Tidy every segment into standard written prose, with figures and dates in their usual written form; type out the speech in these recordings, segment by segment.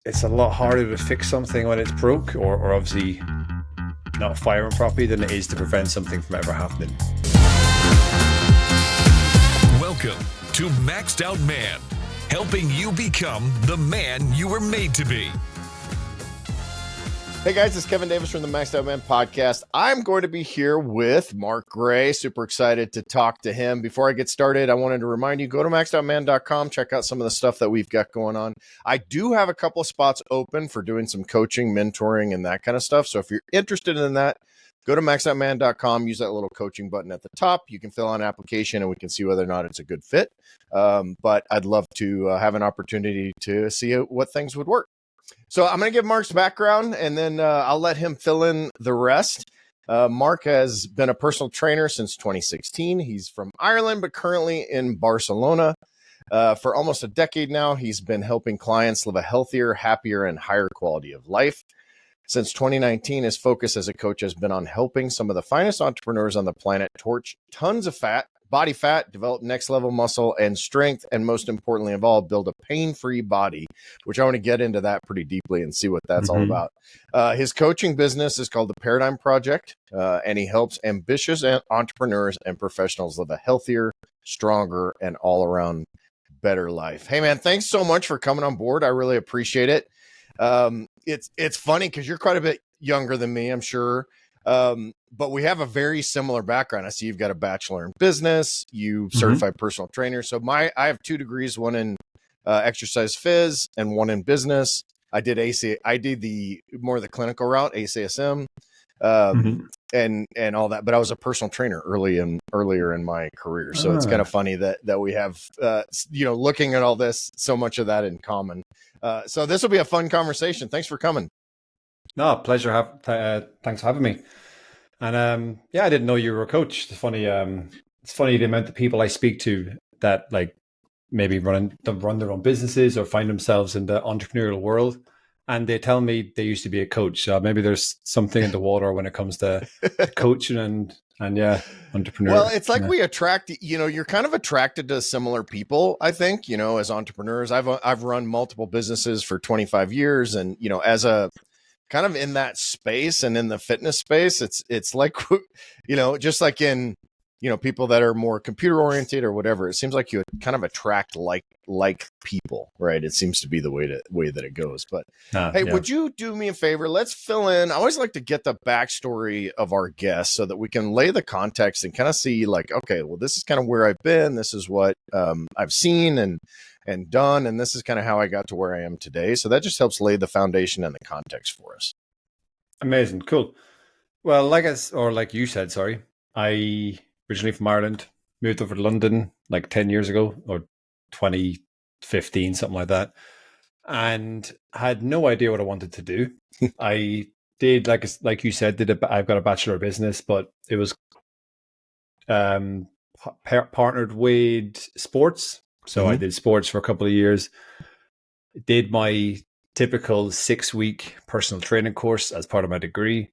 it's a lot harder to fix something when it's broke or obviously not firing properly than it is to prevent something from ever happening. Welcome to Maxed Out Man, helping you become the man you were made to be. Hey guys, it's Kevin Davis from the Maxed Out Man podcast. I'm going to be here with Mark Gray. Super excited to talk to him. Before I get started, I wanted to remind you, go to maxedoutman.com, check out some of the stuff that we've got going on. I do have a couple of spots open for doing some coaching, mentoring, and that kind of stuff. So if you're interested in that, go to maxedoutman.com, use that little coaching button at the top. You can fill out an application and we can see whether or not it's a good fit. But I'd love to have an opportunity to see what things would work. So I'm going to give Mark's background and then I'll let him fill in the rest. Mark has been a personal trainer since 2016. He's from Ireland, but currently in Barcelona. For almost a decade now, he's been helping clients live a healthier, happier, and higher quality of life. Since 2019, his focus as a coach has been on helping some of the finest entrepreneurs on the planet torch tons of body fat, develop next level muscle and strength, and most importantly of all, build a pain-free body, which I want to get into that pretty deeply and see what that's all about. His coaching business is called The Paradigm Project, and he helps ambitious entrepreneurs and professionals live a healthier, stronger, and all-around better life. Hey man, thanks so much for coming on board. I really appreciate it. It's funny because you're quite a bit younger than me, I'm sure. But we have a very similar background. I see you've got a bachelor in business, you certified personal trainer. So I have 2 degrees, one in exercise phys and one in business. I did the more the clinical route, ACSM, and all that, but I was a personal trainer earlier in my career. So it's kind of funny that we have, looking at all this, so much of that in common. So this will be a fun conversation. Thanks for coming. No, pleasure. Thanks for having me. And I didn't know you were a coach. It's funny. It's funny the amount of people I speak to that like maybe run their own businesses or find themselves in the entrepreneurial world, and they tell me they used to be a coach. So maybe there's something in the water when it comes to coaching and entrepreneur. Well, it's like we attract. You're kind of attracted to similar people. I think as entrepreneurs, I've run multiple businesses for 25 years, and as a kind of in that space and in the fitness space, it's like, just like in, people that are more computer oriented or whatever, it seems like you kind of attract like people, right? It seems to be the way that it goes. But would you do me a favor? Let's fill in. I always like to get the backstory of our guests so that we can lay the context and kind of see like, okay, well, this is kind of where I've been. This is what I've seen and done. And this is kind of how I got to where I am today. So that just helps lay the foundation and the context for us. Amazing. Cool. Well, like you said, sorry, I originally from Ireland, moved over to London like 10 years ago or 2015, something like that. And had no idea what I wanted to do. I did, like you said, I've got a Bachelor of Business, but it was partnered with sports. So I did sports for a couple of years, did my typical 6-week personal training course as part of my degree,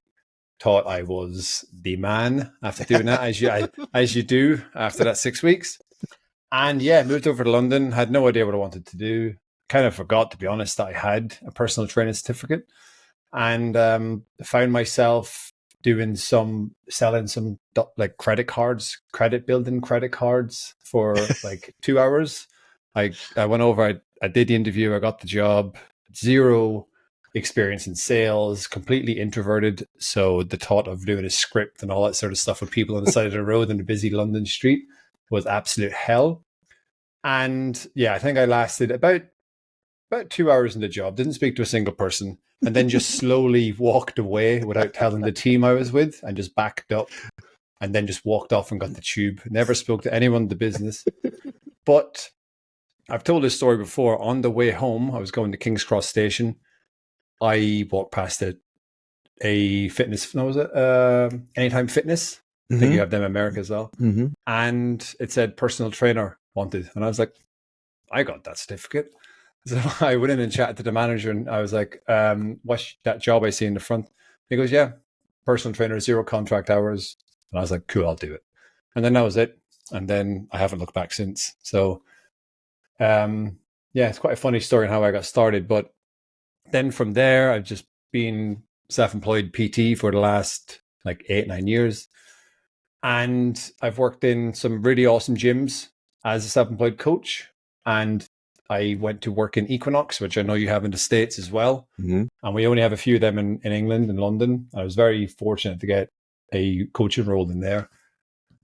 thought I was the man after doing that, as you do after that 6 weeks. And moved over to London, had no idea what I wanted to do. Kind of forgot, to be honest, that I had a personal training certificate, and found myself selling some like credit building credit cards for like 2 hours. I went over, I did the interview, I got the job, zero experience in sales, completely introverted. So the thought of doing a script and all that sort of stuff with people on the side of the road in a busy London street was absolute hell. And I think I lasted about 2 hours in the job, didn't speak to a single person, and then just slowly walked away without telling the team I was with, and just backed up and then just walked off and got the tube. Never spoke to anyone in the business. But I've told this story before. On the way home, I was going to King's Cross Station. I walked past a fitness, Anytime Fitness. I think you have them in America as well. And it said personal trainer wanted. And I was like, I got that certificate. So I went in and chatted to the manager and I was like, what's that job I see in the front? He goes, personal trainer, 0 contract hours. And I was like, cool, I'll do it. And then that was it. And then I haven't looked back since. So, it's quite a funny story on how I got started. But then from there, I've just been self-employed PT for the last like 8-9 years. And I've worked in some really awesome gyms as a self-employed coach. And I went to work in Equinox, which I know you have in the States as well. Mm-hmm. And we only have a few of them in England and London. I was very fortunate to get a coaching role in there.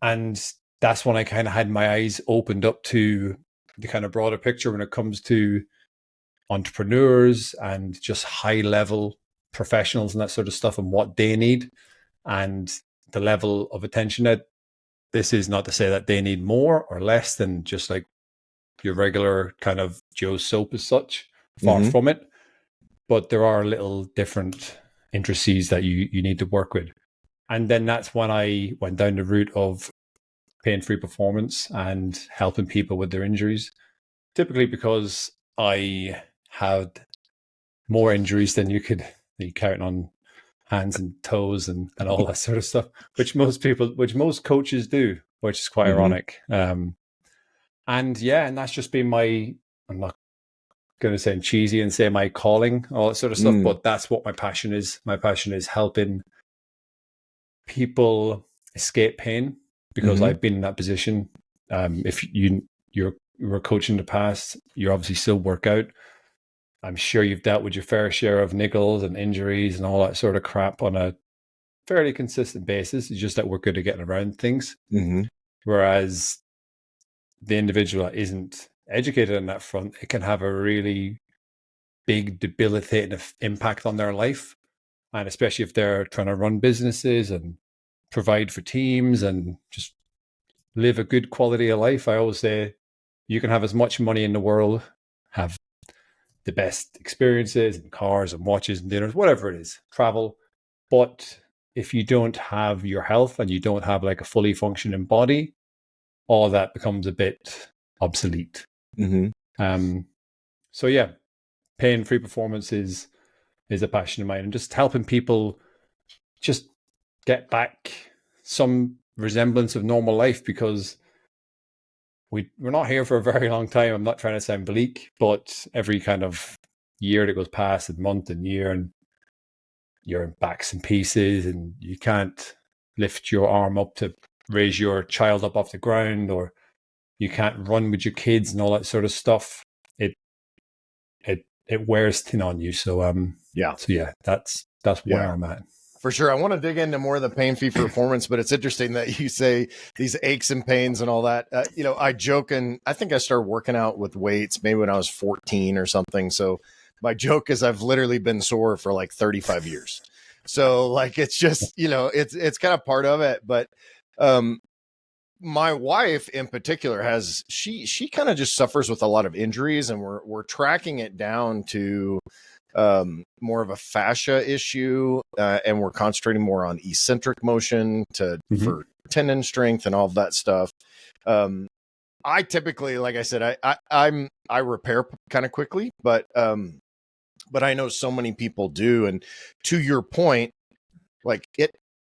And that's when I kind of had my eyes opened up to the kind of broader picture when it comes to entrepreneurs and just high level professionals and that sort of stuff and what they need and the level of attention that this is not to say that they need more or less than just like your regular kind of Joe soap as such, far from it. But there are little different intricacies that you need to work with. And then that's when I went down the route of pain-free performance and helping people with their injuries, typically because I had more injuries than you count on hands and toes and all that sort of stuff, which most coaches do, which is quite ironic. And that's just been I'm not going to sound cheesy and say my calling, all that sort of stuff, but that's what my passion is. My passion is helping people escape pain because I've been in that position. If you were coaching in the past, you obviously still work out. I'm sure you've dealt with your fair share of niggles and injuries and all that sort of crap on a fairly consistent basis. It's just that we're good at getting around things. Whereas the individual that isn't educated on that front, it can have a really big debilitating impact on their life. And especially if they're trying to run businesses and provide for teams and just live a good quality of life. I always say you can have as much money in the world, have the best experiences and cars and watches and dinners, whatever it is, travel. But if you don't have your health and you don't have like a fully functioning body, all that becomes a bit obsolete. So yeah, pain-free performance is a passion of mine, and just helping people just get back some resemblance of normal life, because we're not here for a very long time. I'm not trying to sound bleak, but every kind of year that goes past, and month and year, and you're in backs and pieces, and you can't lift your arm up to raise your child up off the ground, or you can't run with your kids and all that sort of stuff. It wears thin on you. So that's where I'm at. For sure. I want to dig into more of the pain-free performance, but it's interesting that you say these aches and pains and all that. I joke, and I think I started working out with weights maybe when I was 14 or something. So my joke is I've literally been sore for like 35 years. So like, it's just, it's kind of part of it. But my wife in particular she kind of just suffers with a lot of injuries, and we're tracking it down to more of a fascia issue, and we're concentrating more on eccentric motion for tendon strength and all of that stuff. I typically, like I said, I repair kind of quickly, but I know so many people do. And to your point, like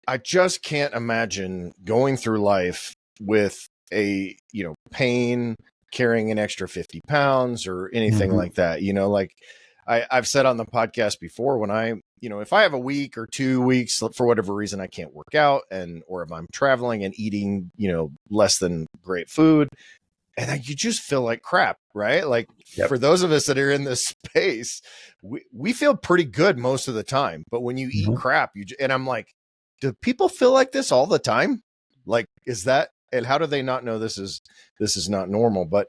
I just can't imagine going through life with a, pain, carrying an extra 50 pounds or anything like that. Like I've said on the podcast before, when if I have a week or 2 weeks for whatever reason, I can't work out, or if I'm traveling and eating, less than great food, and then you just feel like crap, right? Like for those of us that are in this space, we feel pretty good most of the time. But when you eat crap, and I'm like, do people feel like this all the time? Like, is that, and how do they not know this is not normal? But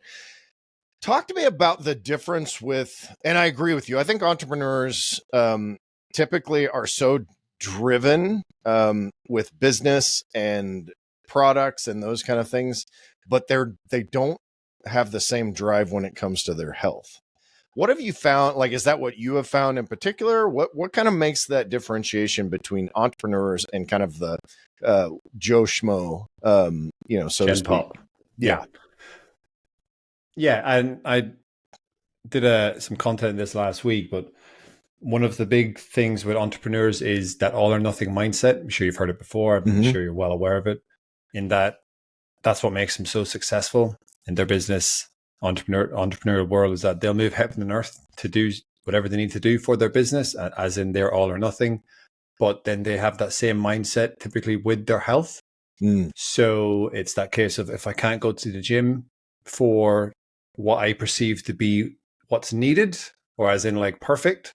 talk to me about the difference with, and I agree with you. I think entrepreneurs typically are so driven with business and products and those kind of things, but they don't have the same drive when it comes to their health. What have you found? Like, is that what you have found in particular? What kind of makes that differentiation between entrepreneurs and kind of the Joe Schmo, so to speak? Yeah. And I did some content this last week, but one of the big things with entrepreneurs is that all or nothing mindset. I'm sure you've heard it before. I'm sure you're well aware of it. In that's what makes them so successful in their business, entrepreneurial world, is that they'll move heaven and earth to do whatever they need to do for their business, as in they're all or nothing. But then they have that same mindset typically with their health. So it's that case of, if I can't go to the gym for what I perceive to be what's needed, or as in like perfect,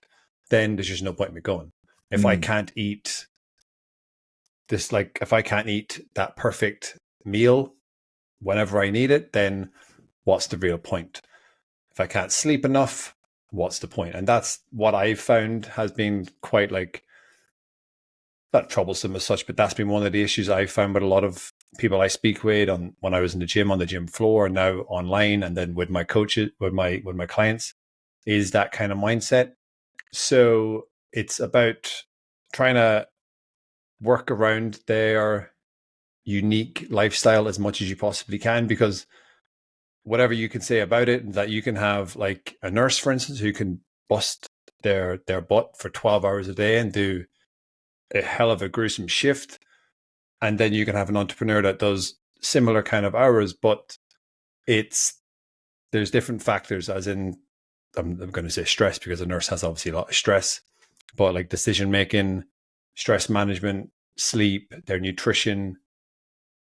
then there's just no point in me going. If I can't eat this, like if I can't eat that perfect meal whenever I need it, then what's the real point? If I can't sleep enough, what's the point? And that's what I've found has been quite like, not troublesome as such, but that's been one of the issues I've found with a lot of people I speak with when I was in the gym, on the gym floor, and now online, and then with my coaches, with my clients, is that kind of mindset. So it's about trying to work around their unique lifestyle as much as you possibly can, because whatever you can say about it, that you can have like a nurse, for instance, who can bust their butt for 12 hours a day and do a hell of a gruesome shift. And then you can have an entrepreneur that does similar kind of hours, but there's different factors, as in, I'm going to say stress, because a nurse has obviously a lot of stress, but like decision making, stress management, sleep, their nutrition,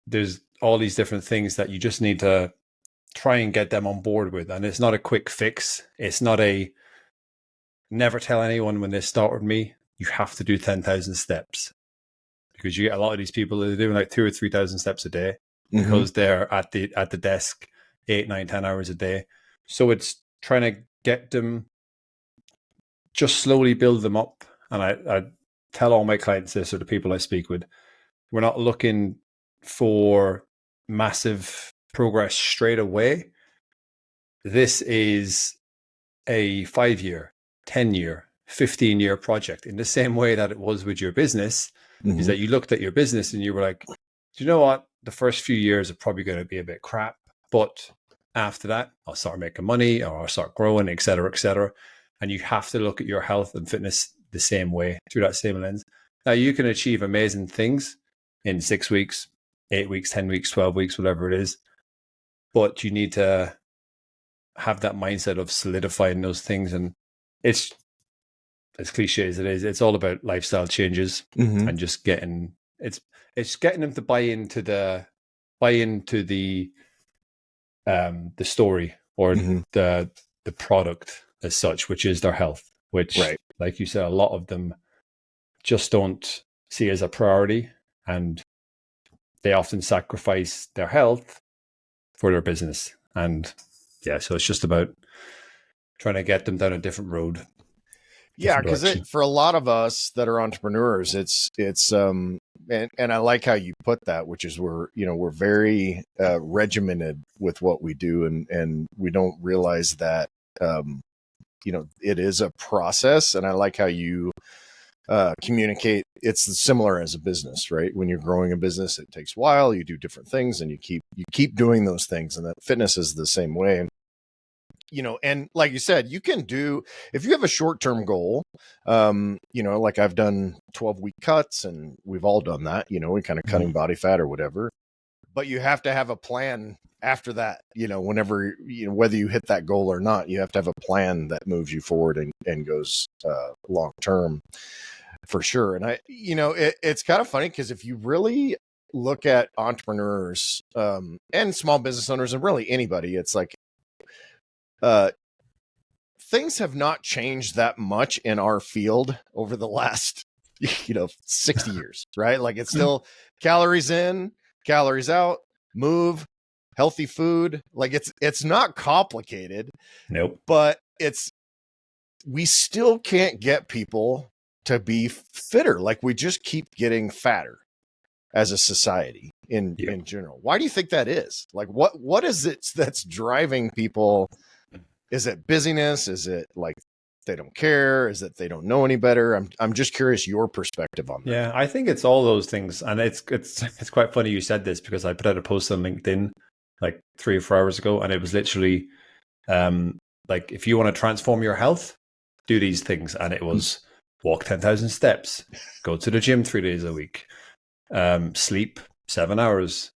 there's all these different things that you just need to try and get them on board with. And it's not a quick fix. It's not never tell anyone when they start with me, you have to do 10,000 steps, because you get a lot of these people that are doing like 2,000 or 3,000 steps a day because they're at the desk 8, 9, 10 hours a day. So it's trying to get them, just slowly build them up. And I tell all my clients this, or the people I speak with, we're not looking for massive progress straight away. This is a 5-year, 10-year, 15-year project, in the same way that it was with your business. Is that you looked at your business and you were like, do you know what? The first few years are probably going to be a bit crap, but after that, I'll start making money, or I'll start growing, et cetera, et cetera. And you have to look at your health and fitness the same way, through that same lens. Now, you can achieve amazing things in 6 weeks, 8 weeks, 10 weeks, 12 weeks, whatever it is. But you need to have that mindset of solidifying those things. And it's, as cliche as it is, it's all about lifestyle changes and just getting, it's getting them to buy into the story, or the product as such, which is their health, which, like you said, a lot of them just don't see as a priority, and they often sacrifice their health for their business. And yeah, so it's just about trying to get them down a different road. Yeah, because for a lot of us that are entrepreneurs, it's and I like how you put that, which is we're very regimented with what we do, and we don't realize that it is a process. And I like how you communicate. It's similar as a business, right? When you're growing a business, it takes a while. You do different things, and you keep doing those things, and that fitness is the same way. And like you said, you can do, if you have a short-term goal, like I've done 12-week cuts, and we've all done that, we kind of cutting body fat or whatever, but you have to have a plan after that, whenever, whether you hit that goal or not, you have to have a plan that moves you forward and goes long-term for sure. And it's kind of funny, because if you really look at entrepreneurs and small business owners, and really anybody, it's like, things have not changed that much in our field over the last, 60 years, right? Like, it's still calories in, calories out, move, healthy food. Like, it's not complicated. Nope. But we still can't get people to be fitter. Like, we just keep getting fatter as a society in general. Why do you think that is? Like, what is it that's driving people? Is it busyness? Is it like they don't care? Is it they don't know any better? I'm just curious your perspective on that. Yeah, I think it's all those things. And it's quite funny you said this, because I put out a post on LinkedIn like 3 or 4 hours ago, and it was literally like, if you want to transform your health, do these things. And it was walk 10,000 steps, go to the gym 3 days a week, sleep 7 hours,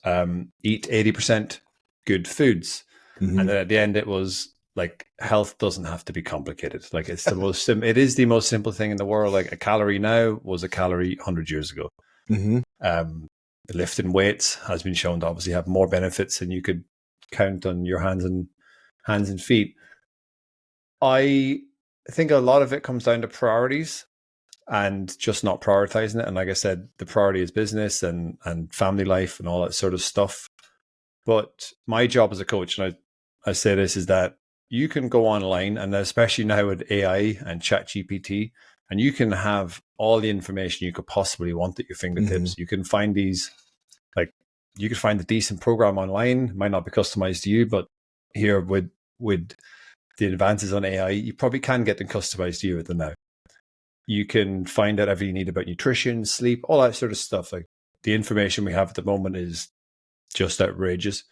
eat 80% good foods. And then at the end, it was like health doesn't have to be complicated. Like it's it is the most simple thing in the world. Like a calorie now was a calorie 100 years ago. Lifting weights has been shown to obviously have more benefits than you could count on your hands and feet. I think a lot of it comes down to priorities and just not prioritizing it. And like I said, the priority is business and family life and all that sort of stuff. But my job as a coach, and I say this, is that you can go online, and especially now with AI and ChatGPT, and you can have all the information you could possibly want at your fingertips. You can find these, like, you could find a decent program online. It might not be customized to you, but here with the advances on AI, you probably can get them customized to you at the now. You can find out everything you need about nutrition, sleep, all that sort of stuff. Like the information we have at the moment is just outrageous.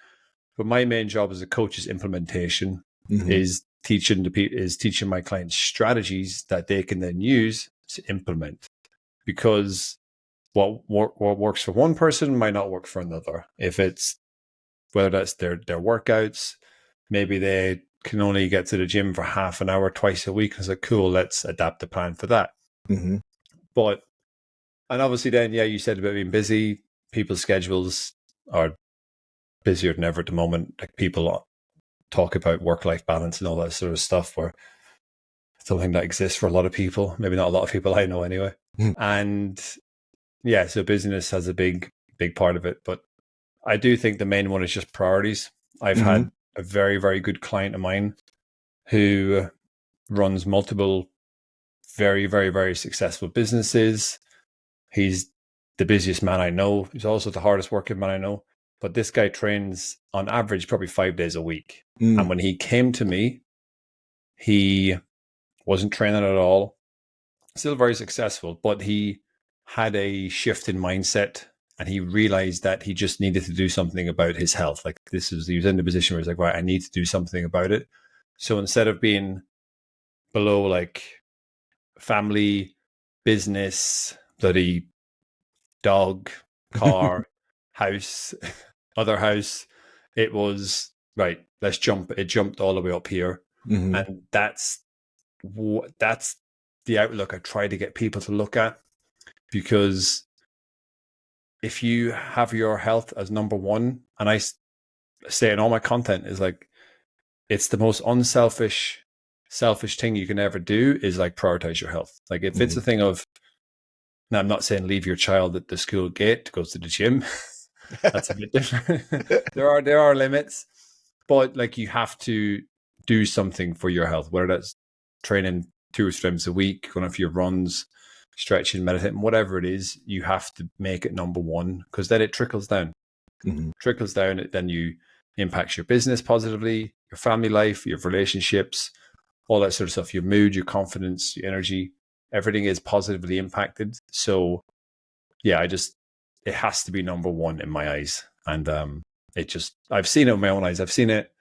But my main job as a coach is implementation, is teaching my clients strategies that they can then use to implement. Because what works for one person might not work for another. If it's whether that's their workouts, maybe they can only get to the gym for half an hour twice a week. It's like, cool, let's adapt the plan for that. But, and obviously then, yeah, you said about being busy. People's schedules are busier than ever at the moment. Like people talk about work-life balance and all that sort of stuff, where it's something that exists for a lot of people, maybe not a lot of people I know anyway. And yeah, so business has a big part of it. But I do think the main one is just priorities. I've had a very, very good client of mine who runs multiple very, very, very successful businesses. He's the busiest man I know. He's also the hardest working man I know. But this guy trains on average probably 5 days a week. And when he came to me, he wasn't training at all. Still very successful, but he had a shift in mindset, and he realized that he just needed to do something about his health. Like he was in the position where he's like, right, I need to do something about it. So instead of being below like family, business, bloody dog, car, house, other house, it was right, let's jump. It jumped all the way up here. And that's the outlook I try to get people to look at, because if you have your health as number one, and I say in all my content is like, it's the most selfish thing you can ever do is like prioritize your health. Like if it's a thing of, now I'm not saying leave your child at the school gate to go to the gym. That's a bit different. There are limits, but like you have to do something for your health, whether that's training 2 or 3 times a week, going for your runs, stretching, meditating, whatever it is. You have to make it number one, because then it trickles down. Trickles down, it then you impacts your business positively, your family life, your relationships, all that sort of stuff, your mood, your confidence, your energy, everything is positively impacted. So yeah, it has to be number one in my eyes. And I've seen it with my own eyes. I've seen it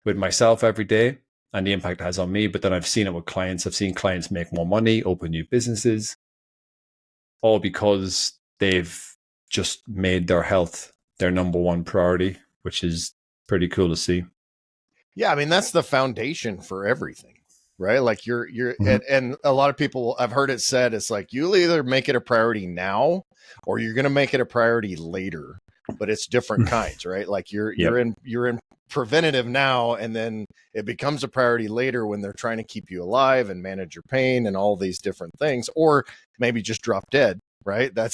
with myself every day and the impact it has on me, but then I've seen it with clients. I've seen clients make more money, open new businesses, all because they've just made their health their number one priority, which is pretty cool to see. Yeah, I mean, that's the foundation for everything, right? Like and a lot of people, I've heard it said, it's like you'll either make it a priority now or you're going to make it a priority later, but it's different kinds, right? Like you're in preventative now, and then it becomes a priority later when they're trying to keep you alive and manage your pain and all these different things, or maybe just drop dead, right? That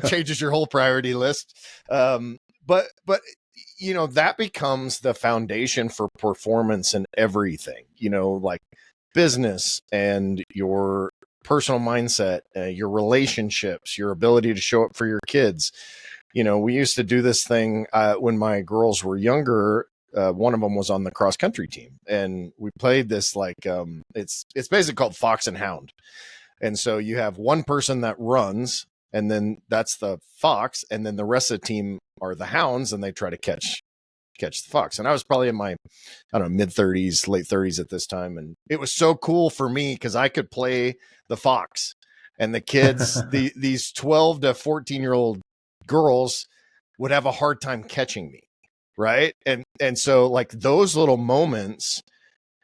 changes your whole priority list. But that becomes the foundation for performance in everything, like business and your personal mindset, your relationships, your ability to show up for your kids. We used to do this thing when my girls were younger. One of them was on the cross country team, and we played this like it's basically called Fox and Hound. And so you have one person that runs, and then that's the fox, and then the rest of the team are the hounds, and they try to catch the fox. And I was probably in my, mid 30s, late 30s at this time. And it was so cool for me because I could play the fox, and the kids, these 12 to 14-year-old girls would have a hard time catching me. Right. And so like those little moments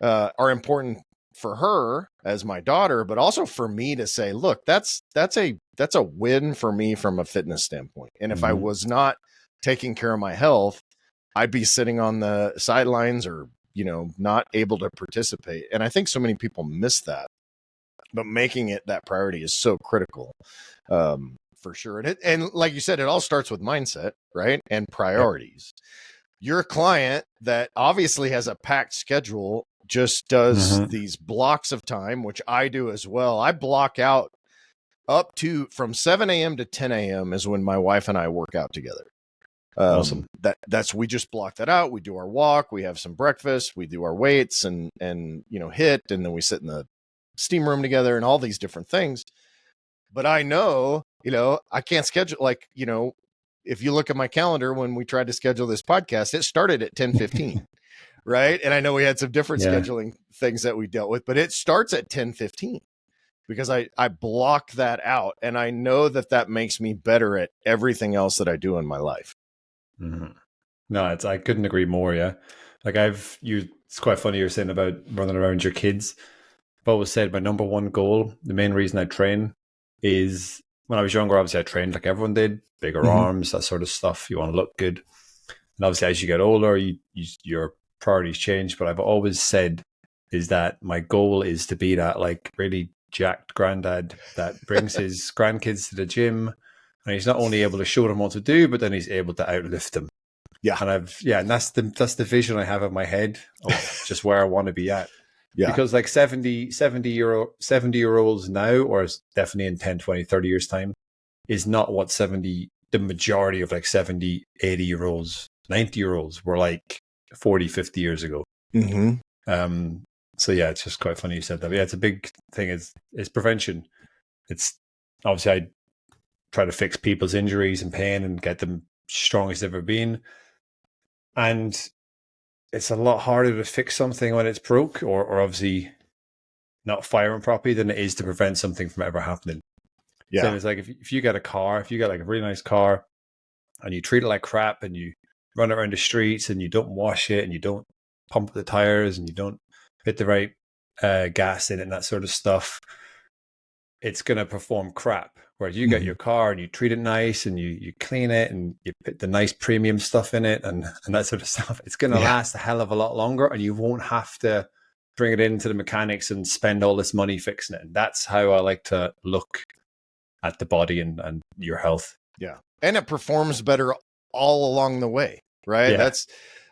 are important for her as my daughter, but also for me to say, look, that's a win for me from a fitness standpoint. And if I was not taking care of my health, I'd be sitting on the sidelines or, not able to participate. And I think so many people miss that, but making it that priority is so critical, for sure. And like you said, it all starts with mindset, right? And priorities. Yep. Your client that obviously has a packed schedule just does these blocks of time, which I do as well. I block out up to from 7 a.m. to 10 a.m. is when my wife and I work out together. Awesome. We just block that out. We do our walk, we have some breakfast, we do our weights and hit, and then we sit in the steam room together and all these different things. But I know, I can't schedule if you look at my calendar, when we tried to schedule this podcast, it started at 10:15, right? And I know we had some different scheduling things that we dealt with, but it starts at 10:15 because I block that out. And I know that makes me better at everything else that I do in my life. No, I couldn't agree more. Yeah. Like it's quite funny you're saying about running around your kids. I've always said my number one goal, the main reason I train is when I was younger, obviously I trained like everyone did, bigger arms, that sort of stuff. You want to look good. And obviously as you get older, your priorities change. But I've always said is that my goal is to be that like really jacked granddad that brings his grandkids to the gym. And he's not only able to show them what to do, but then he's able to outlift them. Yeah. And that's the vision I have in my head of just where I want to be at. Yeah. Because like 70-year-olds now, or definitely in 10, 20, 30 years time, is not what the majority of like 70, 80-year-olds, 90-year-olds were like 40, 50 years ago. So yeah, it's just quite funny you said that. But yeah, it's a big thing. It's prevention. It's obviously I try to fix people's injuries and pain and get them strong as they've ever been. And it's a lot harder to fix something when it's broke or obviously not firing properly than it is to prevent something from ever happening. Yeah. So it's like if you get a like a really nice car and you treat it like crap and you run around the streets and you don't wash it and you don't pump the tires and you don't put the right gas in it and that sort of stuff, it's going to perform crap. Whereas you get your car and you treat it nice and you clean it and you put the nice premium stuff in it and that sort of stuff, it's going to last a hell of a lot longer and you won't have to bring it into the mechanics and spend all this money fixing it. And that's how I like to look at the body and your health. Yeah. And it performs better all along the way, right? Yeah.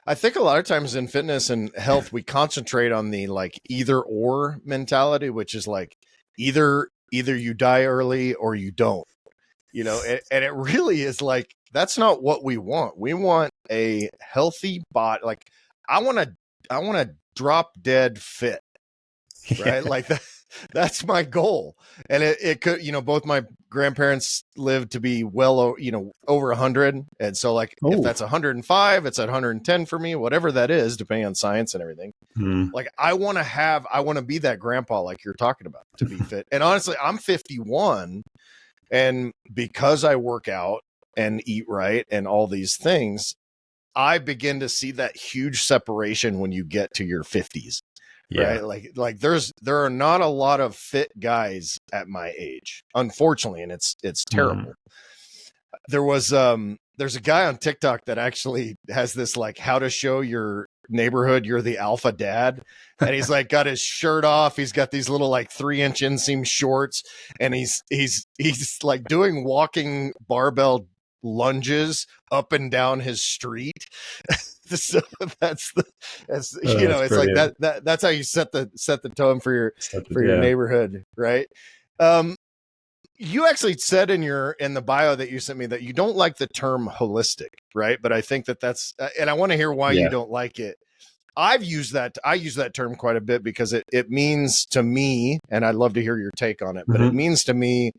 I think a lot of times in fitness and health, we concentrate on the like either or mentality, which is like either you die early or you don't, and it really is like, that's not what we want. We want a healthy body. Like I want to drop dead fit, right? Like that's my goal. And it could, both my grandparents lived to be well, over 100. And so like, if that's 105, it's at 110 for me, whatever that is, depending on science and everything. Like I want to be that grandpa, like you're talking about, to be fit. And honestly, I'm 51. And because I work out and eat right and all these things, I begin to see that huge separation when you get to your 50s. Yeah. Right. Like there are not a lot of fit guys at my age, unfortunately. And it's terrible. There's a guy on TikTok that actually has this, like, how to show your neighborhood you're the alpha dad. And he's like got his shirt off. He's got these little like 3-inch inseam shorts. And he's like doing walking barbell lunges up and down his street. So it's brilliant. Like that's how you set the tone for your neighborhood, right? You actually said in the bio that you sent me that you don't like the term holistic, right? But I think that's and I want to hear why you don't like it. I use that term quite a bit because it means to me, and I'd love to hear your take on it, but it means to me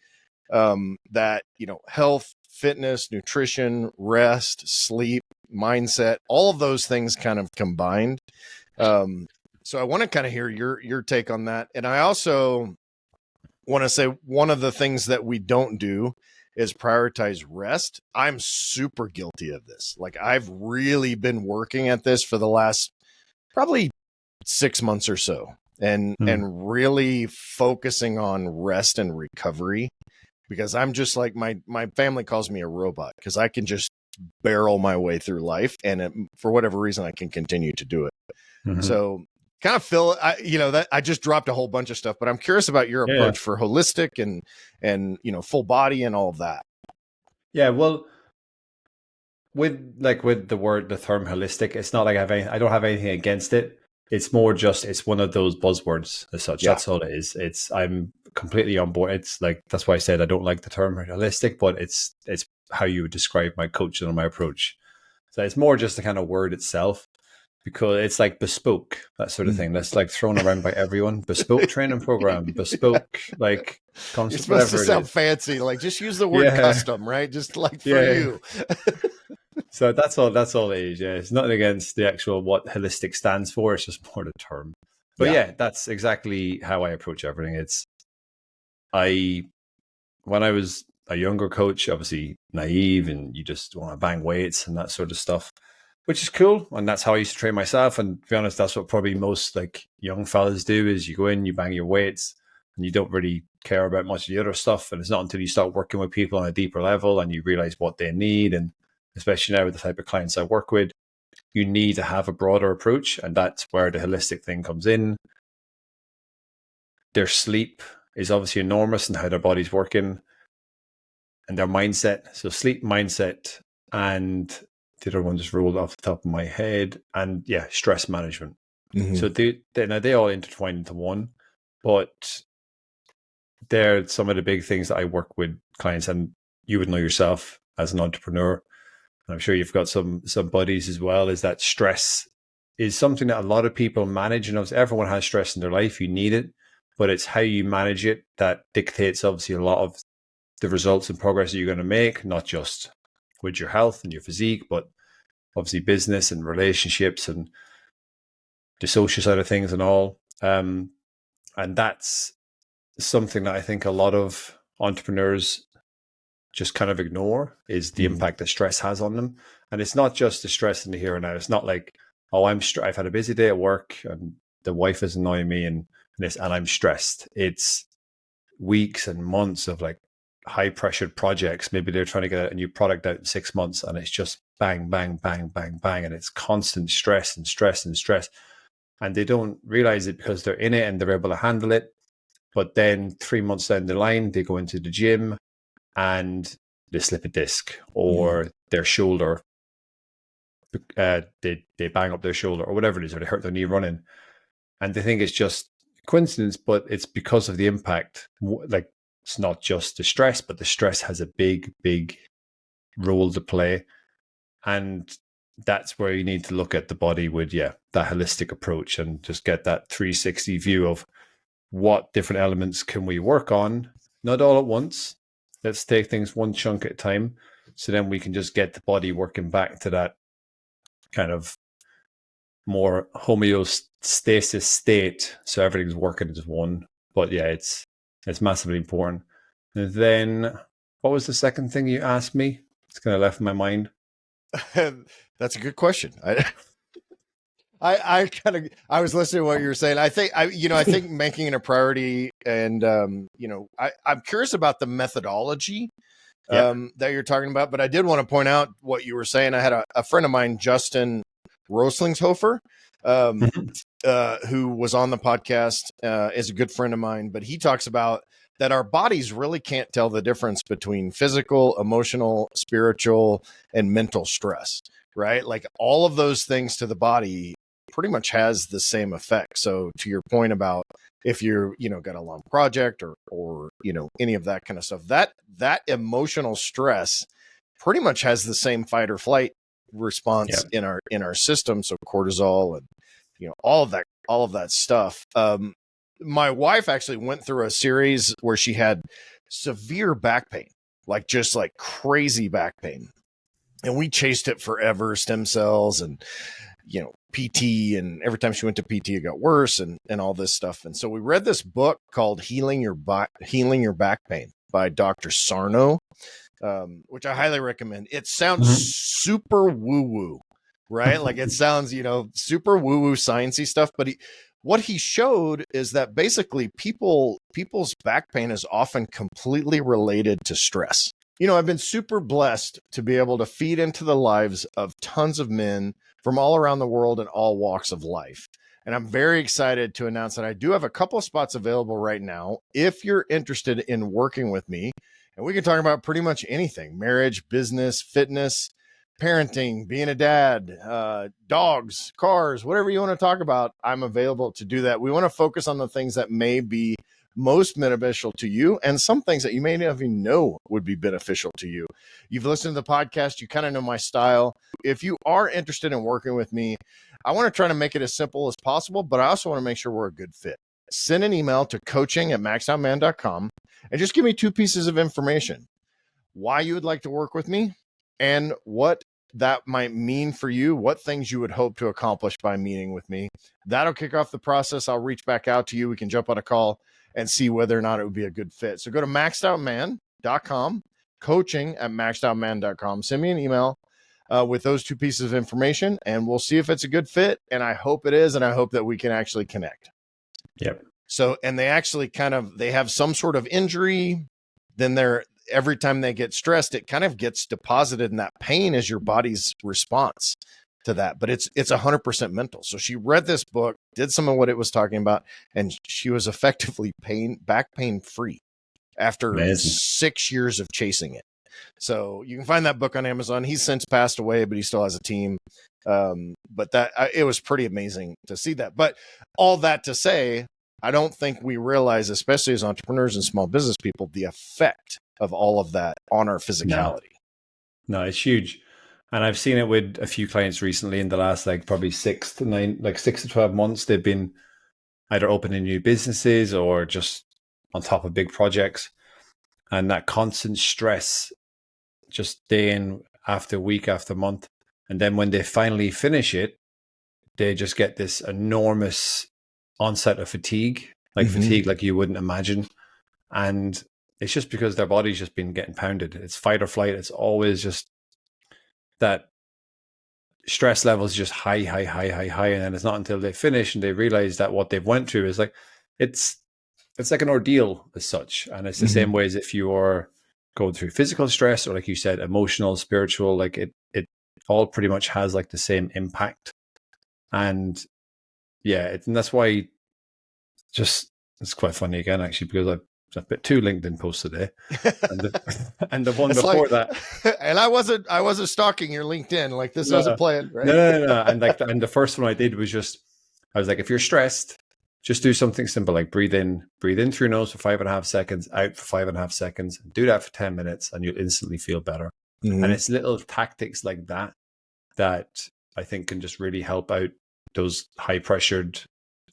that, health, fitness, nutrition, rest, sleep, mindset, all of those things kind of combined. So I want to kind of hear your take on that. And I also want to say one of the things that we don't do is prioritize rest. I'm super guilty of this. Like I've really been working at this for the last probably 6 months or so, and really focusing on rest and recovery, because I'm just like, my family calls me a robot because I can just barrel my way through life, and for whatever reason I can continue to do it. So kind of feel, that I just dropped a whole bunch of stuff, but I'm curious about your approach for holistic and full body and all of that. Yeah, well, with the term holistic, it's not like I don't have anything against it. It's more just, it's one of those buzzwords as such. That's all it is. I'm completely on board. It's like, that's why I said I don't like the term holistic, but it's how you would describe my coaching and my approach. So it's more just the kind of word itself, because it's like bespoke, that sort of thing. That's like thrown around by everyone. Bespoke training program, bespoke, like concept, you're supposed to sound fancy. Like, just use the word custom, right? Just like for you. So that's all it is. Yeah, it's nothing against the actual what holistic stands for. It's just more the term. But that's exactly how I approach everything. When I was a younger coach, obviously naive, and you just want to bang weights and that sort of stuff, which is cool. And that's how I used to train myself. And to be honest, that's what probably most like young fellas do, is you go in, you bang your weights, and you don't really care about much of the other stuff. And it's not until you start working with people on a deeper level and you realize what they need. And especially now with the type of clients I work with, you need to have a broader approach. And that's where the holistic thing comes in. Their sleep is obviously enormous in how their body's working, and their mindset. So sleep, mindset, and the other one just rolled off the top of my head. And stress management. So they all intertwine into one, but they're some of the big things that I work with clients. And you would know yourself as an entrepreneur, and I'm sure you've got some buddies as well, is that stress is something that a lot of people manage. And everyone has stress in their life. You need it, but it's how you manage it that dictates obviously a lot of the results and progress that you're going to make, not just with your health and your physique, but obviously business and relationships and the social side of things and all. And that's something that I think a lot of entrepreneurs just kind of ignore, is the impact that stress has on them. And it's not just the stress in the here and now. It's not like, oh, I've had a busy day at work and the wife is annoying me and I'm stressed. It's weeks and months of like high pressured projects. Maybe they're trying to get a new product out in 6 months, and it's just bang, bang, bang, bang, bang. And it's constant stress and stress and stress. And they don't realize it because they're in it and they're able to handle it. But then 3 months down the line, they go into the gym and they slip a disc, or their shoulder, they bang up their shoulder or whatever it is, or they hurt their knee running. And they think it's just coincidence, but it's because of the impact. Like, it's not just the stress, but the stress has a big, big role to play. And that's where you need to look at the body with, that holistic approach, and just get that 360 view of what different elements can we work on, not all at once. Let's take things one chunk at a time. So then we can just get the body working back to that kind of more homeostasis state. So everything's working as one. But it's massively important. And then what was the second thing you asked me? It's kind of left my mind. That's a good question. I was listening to what you were saying. I think making it a priority, and I'm curious about the methodology that you're talking about. But I did want to point out what you were saying. I had a friend of mine, Justin Roslingshofer, who was on the podcast, is a good friend of mine. But he talks about that our bodies really can't tell the difference between physical, emotional, spiritual, and mental stress, right? Like, all of those things to the body pretty much has the same effect. So to your point about if you're, got a long project or any of that kind of stuff, that emotional stress pretty much has the same fight or flight response in our system. So cortisol and, all of that stuff. My wife actually went through a series where she had severe back pain, like just like crazy back pain. And we chased it forever, stem cells and, PT, and every time she went to PT, it got worse and all this stuff. And so we read this book called Healing Your Back Pain by Dr. Sarno, which I highly recommend. It sounds super woo-woo, right? Like it sounds, super woo-woo sciencey stuff, but what he showed is that basically people's back pain is often completely related to stress. I've been super blessed to be able to feed into the lives of tons of men from all around the world and all walks of life. And I'm very excited to announce that I do have a couple of spots available right now. If you're interested in working with me, and we can talk about pretty much anything: marriage, business, fitness, parenting, being a dad, dogs, cars, whatever you want to talk about, I'm available to do that. We want to focus on the things that may be most beneficial to you and some things that you may not even know would be beneficial to you. You've listened to the podcast, you kind of know my style. If you are interested in working with me, I want to try to make it as simple as possible, but I also want to make sure we're a good fit. Send an email to coaching@maxoutman.com and just give me 2 pieces of information: why you would like to work with me and what that might mean for you, what things you would hope to accomplish by meeting with me. That'll kick off the process. I'll reach back out to you. We can jump on a call and see whether or not it would be a good fit. So go to maxedoutman.com, coaching@maxedoutman.com. Send me an email with those 2 pieces of information, and we'll see if it's a good fit. And I hope it is, and I hope that we can actually connect. Yep. So, and they actually they have some sort of injury, then every time they get stressed, it kind of gets deposited, and that pain is your body's response to that. But it's 100% mental. So she read this book, did some of what it was talking about, and she was effectively back pain free after Amazing. 6 years of chasing it. So you can find that book on Amazon. He's since passed away, but he still has a team. But it was pretty amazing to see that. But all that to say, I don't think we realize, especially as entrepreneurs and small business people, the effect of all of that on our physicality. No, it's huge. And I've seen it with a few clients recently in the last probably 6 to 12 months. They've been either opening new businesses or just on top of big projects. And that constant stress, just day in after week after month. And then when they finally finish it, they just get this enormous onset of fatigue, fatigue like you wouldn't imagine. And it's just because their body's just been getting pounded. It's fight or flight. It's always just that stress level is just high. And then it's not until they finish and they realize that what they've went through is it's like an ordeal as such. And it's the same way as if you are going through physical stress or, like you said, emotional, spiritual, it all pretty much has the same impact. And yeah, and that's why it's quite funny again, actually, because I've put 2 LinkedIn posts today, and the one before that. And I wasn't stalking your LinkedIn. This wasn't planned, right? No. And the first one I did was I was like, if you're stressed, just do something simple, like breathe in through your nose for 5.5 seconds, out for 5.5 seconds. Do that for 10 minutes, and you'll instantly feel better. And it's little tactics like that I think can just really help out those high pressured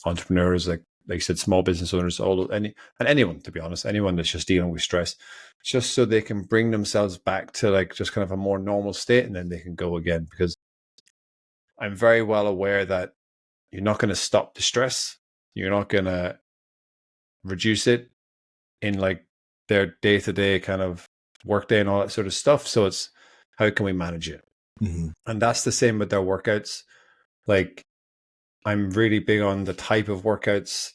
entrepreneurs, like you said, small business owners, anyone, to be honest, anyone that's just dealing with stress, just so they can bring themselves back to just kind of a more normal state, and then they can go again. Because I'm very well aware that you're not going to stop the stress. You're not going to reduce it in their day-to-day kind of workday and all that sort of stuff. So it's, how can we manage it? And that's the same with their workouts. I'm really big on the type of workouts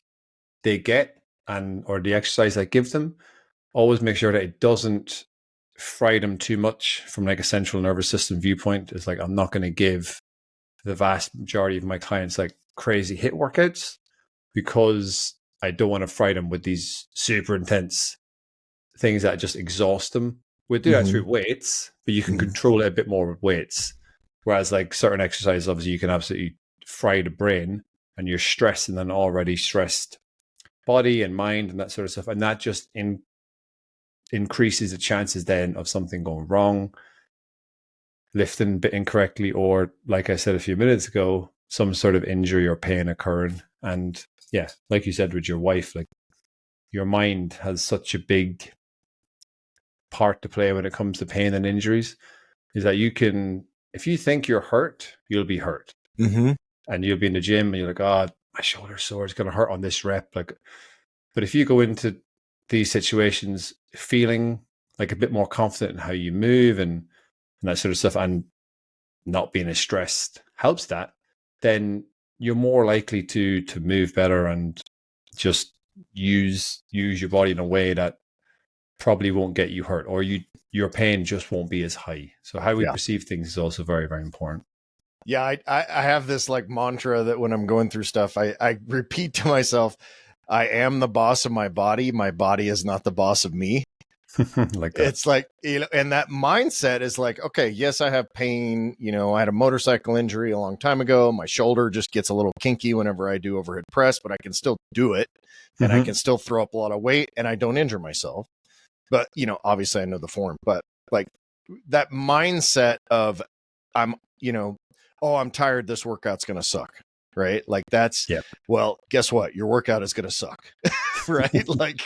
they get or the exercise I give them. Always make sure that it doesn't fry them too much from a central nervous system viewpoint. It's I'm not going to give the vast majority of my clients crazy HIIT workouts, because I don't want to fry them with these super intense things that just exhaust them. We do that through weights, but you can control it a bit more with weights. Whereas certain exercises, obviously, you can absolutely fry the brain, and you're stressed and an already stressed body and mind and that sort of stuff. And that just increases the chances then of something going wrong, lifting a bit incorrectly, or, like I said a few minutes ago, some sort of injury or pain occurring. And yeah, like you said with your wife, your mind has such a big part to play when it comes to pain and injuries, is that if you think you're hurt, you'll be hurt. And you'll be in the gym and you're like, oh, my shoulder's sore, it's going to hurt on this rep. But if you go into these situations feeling a bit more confident in how you move and that sort of stuff, and not being as stressed helps that, then you're more likely to move better and just use your body in a way that probably won't get you hurt, or your pain just won't be as high. So how we perceive things is also very, very important. Yeah, I have this like mantra that when I'm going through stuff, I repeat to myself, I am the boss of my body. My body is not the boss of me. Like that. It's like, you know, and that mindset is like, okay, yes, I have pain. You know, I had a motorcycle injury a long time ago. My shoulder just gets a little kinky whenever I do overhead press, but I can still do it, and I can still throw up a lot of weight, and I don't injure myself. But, you know, obviously I know the form, but like that mindset of I'm, you know, oh, I'm tired. This workout's going to suck. Right. Like that's, well, guess what? Your workout is going to suck. Right. Like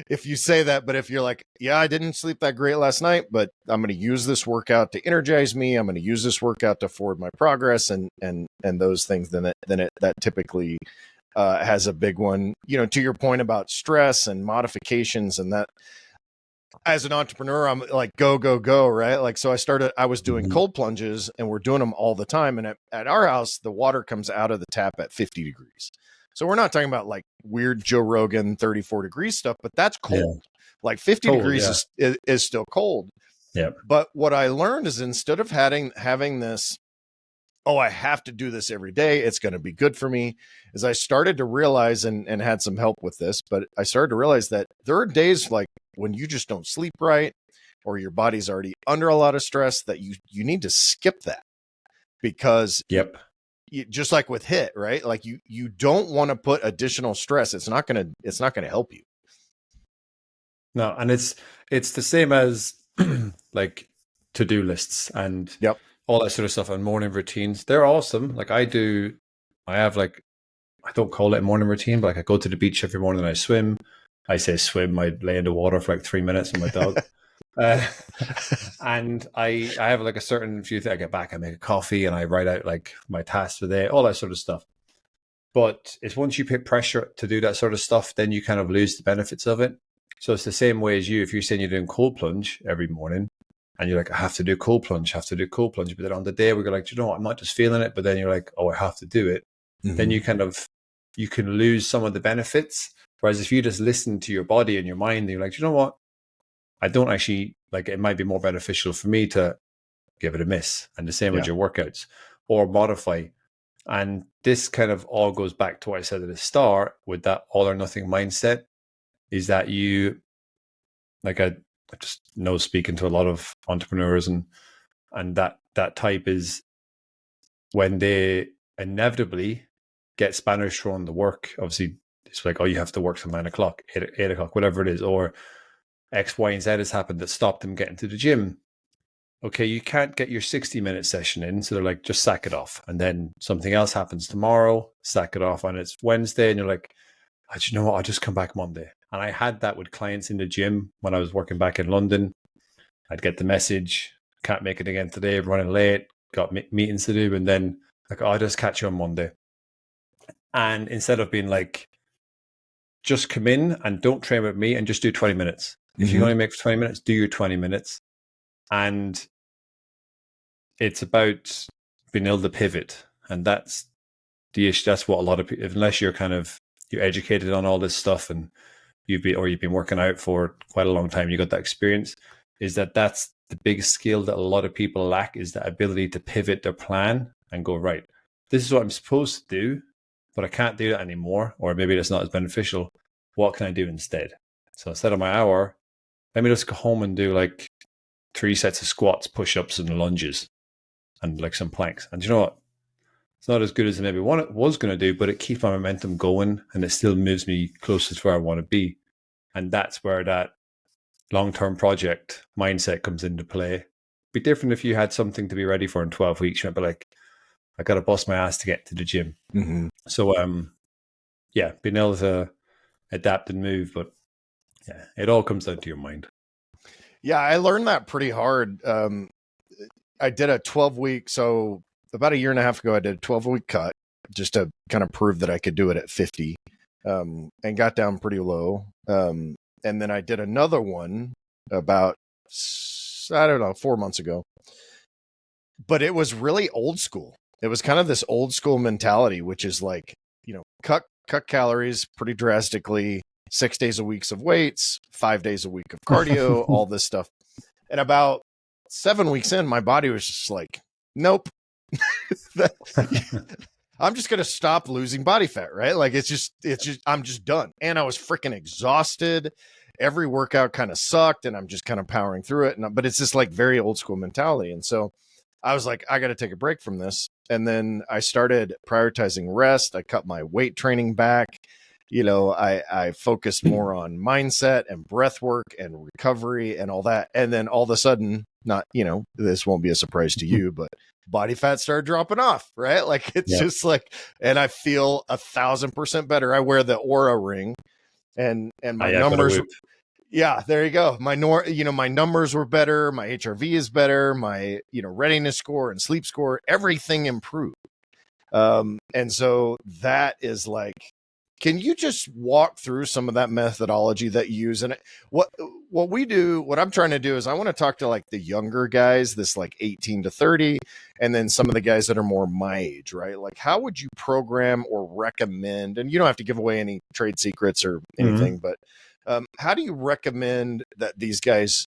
if you say that, but if you're like, yeah, I didn't sleep that great last night, but I'm going to use this workout to energize me. I'm going to use this workout to forward my progress and those things, then that typically has a big one, you know, to your point about stress and modifications, and that as an entrepreneur, I'm like, go, right? Like, so I was doing cold plunges, and we're doing them all the time. And at our house, the water comes out of the tap at 50 degrees. So we're not talking about like weird Joe Rogan 34 degrees stuff, but that's cold. Like 50 degrees is still cold. Yeah. But what I learned is instead of having this, oh, I have to do this every day, it's going to be good for me, is I started to realize, and had some help with this, but I started to realize that there are days like when you just don't sleep right, or your body's already under a lot of stress, that you need to skip that, because just like with HIIT, right? Like you don't want to put additional stress. It's not going to help you. No. And it's the same as like to-do lists and all that sort of stuff, and morning routines. They're awesome. Like I have like, I don't call it a morning routine, but like I go to the beach every morning and I swim. I say swim, I lay in the water for like 3 minutes with my dog. And I have like a certain few things. I get back, I make a coffee, and I write out like my tasks for the day, all that sort of stuff. But it's once you put pressure to do that sort of stuff, then you kind of lose the benefits of it. So it's the same way as if you're saying you're doing cold plunge every morning, and you're like, I have to do cold plunge. But then on the day we go like, you know what, I'm not just feeling it, but then you're like, oh, I have to do it. Then you can lose some of the benefits. Whereas if you just listen to your body and your mind, you're like, you know what, I don't actually, like, it might be more beneficial for me to give it a miss. And the same with your workouts, or modify. And this kind of all goes back to what I said at the start with that all or nothing mindset, is that you, like, I just know speaking to a lot of entrepreneurs and that type is when they inevitably get Spanish thrown the work. Obviously, it's like, oh, you have to work till 9 o'clock, 8 o'clock, whatever it is, or X, Y, and Z has happened that stopped them getting to the gym. Okay, you can't get your 60-minute session in, so they're like, just sack it off. And then something else happens tomorrow, sack it off, and it's Wednesday, and you're like, oh, do you know what, I'll just come back Monday. And I had that with clients in the gym when I was working back in London. I'd get the message, can't make it again today, running late, got meetings to do, and then like, oh, I'll just catch you on Monday. And instead of being like, just come in and don't train with me and just do 20 minutes. If you only make 20 minutes, do your 20 minutes. And it's about being able to pivot. And that's the issue. That's what a lot of people, unless you're educated on all this stuff and you've been working out for quite a long time, you got that experience, is that's the biggest skill that a lot of people lack, is the ability to pivot their plan and go, right, this is what I'm supposed to do, but I can't do that anymore, or maybe it's not as beneficial. What can I do instead? So instead of my hour, let me just go home and do like 3 sets of squats, push-ups, and lunges, and like some planks. And you know what? It's not as good as maybe one it was going to do, but it keeps my momentum going, and it still moves me closer to where I want to be. And that's where that long-term project mindset comes into play. It'd be different if you had something to be ready for in 12 weeks. You might be like, I got to bust my ass to get to the gym. So, being able to adapt and move, but yeah, it all comes down to your mind. Yeah, I learned that pretty hard. I did a 12-week, so about a year and a half ago, I did a 12-week cut just to kind of prove that I could do it at 50, and got down pretty low. And then I did another one about, 4 months ago. but it was really old school. It was kind of this old school mentality, which is like, cut calories pretty drastically, 6 days a week of weights, 5 days a week of cardio, all this stuff. And about 7 weeks in, my body was just like, nope. I'm just going to stop losing body fat, right? Like I'm just done. And I was freaking exhausted. Every workout kind of sucked and I'm just kind of powering through it. But it's this like very old school mentality. And so I was like, I got to take a break from this. And then I started prioritizing rest. I cut my weight training back. I focused more on mindset and breath work and recovery and all that. And then all of a sudden, this won't be a surprise to you, but body fat started dropping off, right? Like it's just like, and I feel 1,000% better. I wear the Aura ring and my numbers. Yeah, there you go. My numbers were better. My HRV is better. My, readiness score and sleep score, everything improved. And so that is like, can you just walk through some of that methodology that you use? And what I'm trying to do is I want to talk to like the younger guys, this like 18 to 30, and then some of the guys that are more my age, right? Like how would you program or recommend, and you don't have to give away any trade secrets or anything, but how do you recommend that these guys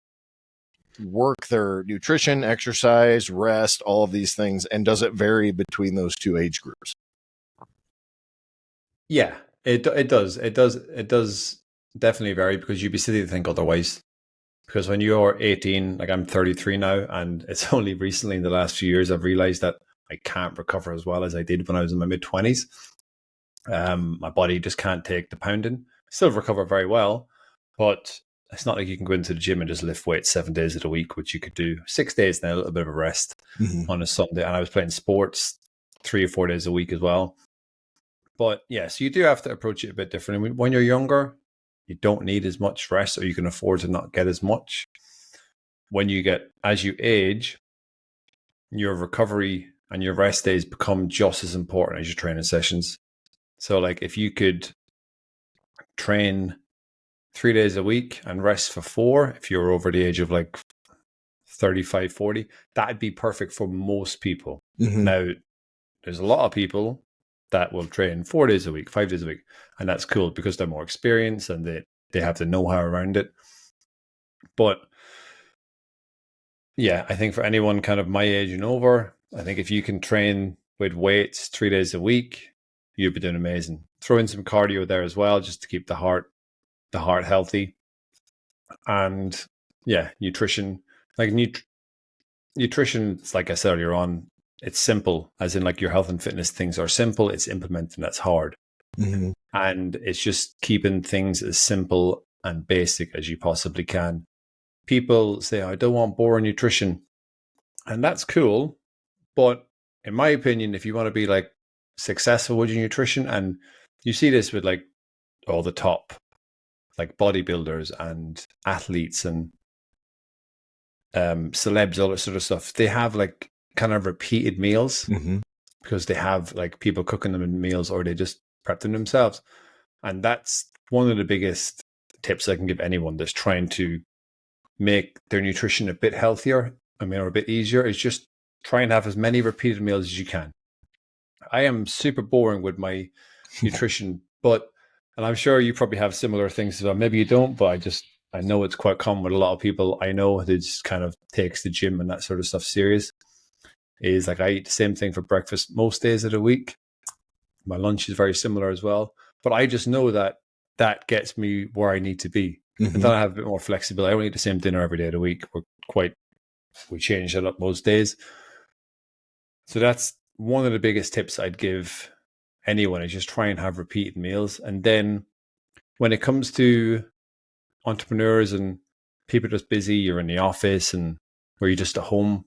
work their nutrition, exercise, rest, all of these things? And does it vary between those two age groups? Yeah. It does. It does definitely vary because you'd be silly to think otherwise. Because when you're 18, like I'm 33 now, and it's only recently in the last few years I've realized that I can't recover as well as I did when I was in my mid-20s. My body just can't take the pounding. I still recover very well, but it's not like you can go into the gym and just lift weights 7 days of the week, which you could do 6 days and a little bit of a rest on a Sunday. And I was playing sports 3 or 4 days a week as well. But yeah, so you do have to approach it a bit differently. When you're younger, you don't need as much rest, or you can afford to not get as much. As you age, your recovery and your rest days become just as important as your training sessions. So like if you could train 3 days a week and rest for 4, if you're over the age of like 35, 40, that'd be perfect for most people. Now, there's a lot of people that will train 4 days a week, 5 days a week. And that's cool because they're more experienced and they have the know-how around it. But yeah, I think for anyone kind of my age and over, I think if you can train with weights 3 days a week, you'll be doing amazing. Throw in some cardio there as well, just to keep the heart healthy. And yeah, nutrition, like nutrition, like I said earlier on, it's simple, as in like your health and fitness things are simple. It's implementing that's hard. And it's just keeping things as simple and basic as you possibly can. People say, I don't want boring nutrition. And that's cool. But in my opinion, if you want to be like successful with your nutrition, and you see this with like all the top, like bodybuilders and athletes and celebs, all that sort of stuff, they have like kind of repeated meals because they have like people cooking them in meals, or they just prep them themselves. And that's one of the biggest tips I can give anyone that's trying to make their nutrition a bit healthier, or a bit easier, is just try and have as many repeated meals as you can. I am super boring with my nutrition, and I'm sure you probably have similar things as well. Maybe you don't, but I know it's quite common with a lot of people I know that just kind of takes the gym and that sort of stuff serious. Is like I eat the same thing for breakfast most days of the week. My lunch is very similar as well. But I just know that gets me where I need to be. And then I have a bit more flexibility. I don't eat the same dinner every day of the week. We change it up most days. So that's one of the biggest tips I'd give anyone, is just try and have repeated meals. And then when it comes to entrepreneurs and people just busy, you're in the office or you're just at home,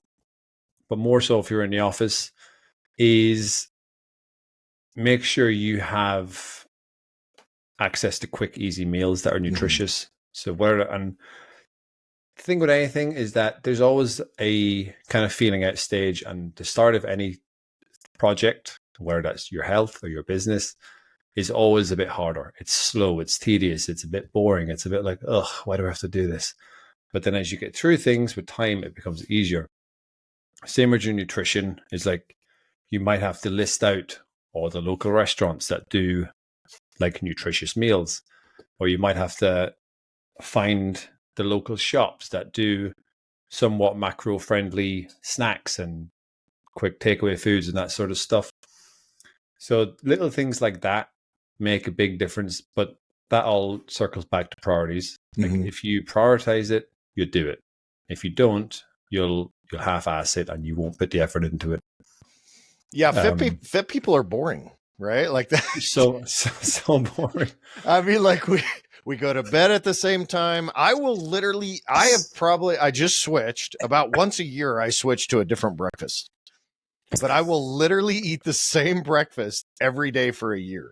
but more so if you're in the office, is make sure you have access to quick, easy meals that are nutritious. So and the thing with anything is that there's always a kind of feeling out stage, and the start of any project, whether that's your health or your business, is always a bit harder. It's slow, it's tedious, it's a bit boring, it's a bit like, why do I have to do this? But then as you get through things with time, it becomes easier. Same with your nutrition is like, you might have to list out all the local restaurants that do like nutritious meals, or you might have to find the local shops that do somewhat macro friendly snacks and quick takeaway foods and that sort of stuff. So little things like that make a big difference, but that all circles back to priorities. Like if you prioritize it, you do it. If you don't, you'll half-ass it and you won't put the effort into it. Yeah, fit people are boring, right? Like that. So boring. I mean, like we go to bed at the same time. I just switched about once a year. I switch to a different breakfast, but I will literally eat the same breakfast every day for a year.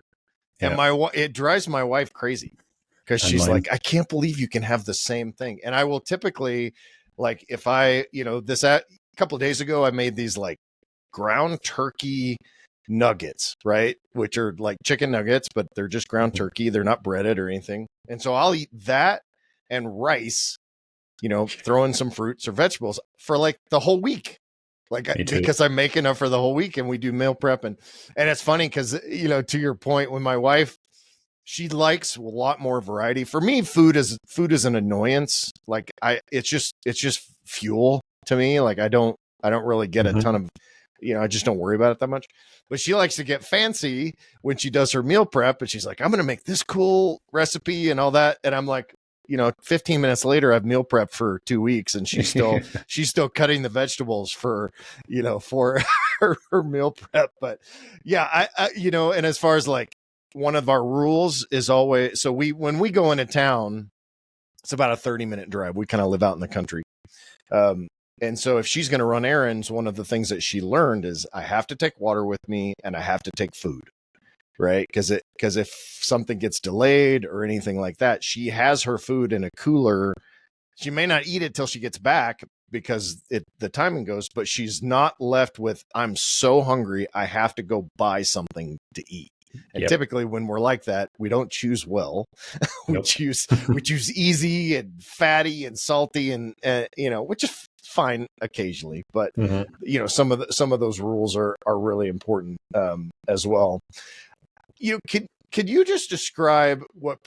And it drives my wife crazy because she's like, I can't believe you can have the same thing. And I will typically, like, if a couple of days ago, I made these like ground turkey nuggets, right? Which are like chicken nuggets, but they're just ground turkey. They're not breaded or anything. And so I'll eat that and rice, throw in some fruits or vegetables for like the whole week. Because I make enough for the whole week and we do meal prep. And it's funny because, to your point, when my wife, she likes a lot more variety. For me, food is an annoyance. Like it's just fuel to me. Like I don't really get a ton of, I just don't worry about it that much. But she likes to get fancy when she does her meal prep. And she's like, I'm going to make this cool recipe and all that. And I'm like, 15 minutes later, I've meal prepped for 2 weeks and she's still cutting the vegetables for her meal prep. But yeah, and as far as like one of our rules is always, so when we go into town, it's about a 30-minute drive. We kind of live out in the country. And so if she's going to run errands, one of the things that she learned is I have to take water with me and I have to take food. Right. Because if something gets delayed or anything like that, she has her food in a cooler. She may not eat it till she gets back because the timing goes, but she's not left with, I'm so hungry, I have to go buy something to eat. And typically when we're like that, we don't choose well. we choose easy and fatty and salty and which is fine occasionally, but some of those rules are really important as well. Could you just describe what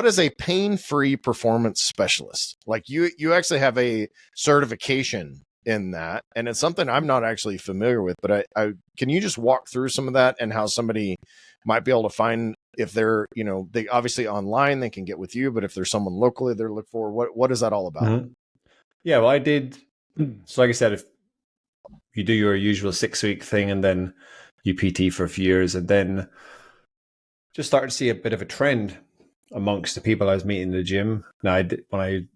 is a pain-free performance specialist? Like you actually have a certification in that, and it's something I'm not actually familiar with, but I can you just walk through some of that and how somebody might be able to find if they're, they obviously online, they can get with you, but if there's someone locally they're looking for, what is that all about? Yeah, well, I did. So like I said, if you do your usual 6-week thing and then you PT for a few years, and then just started to see a bit of a trend amongst the people I was meeting in the gym. Now,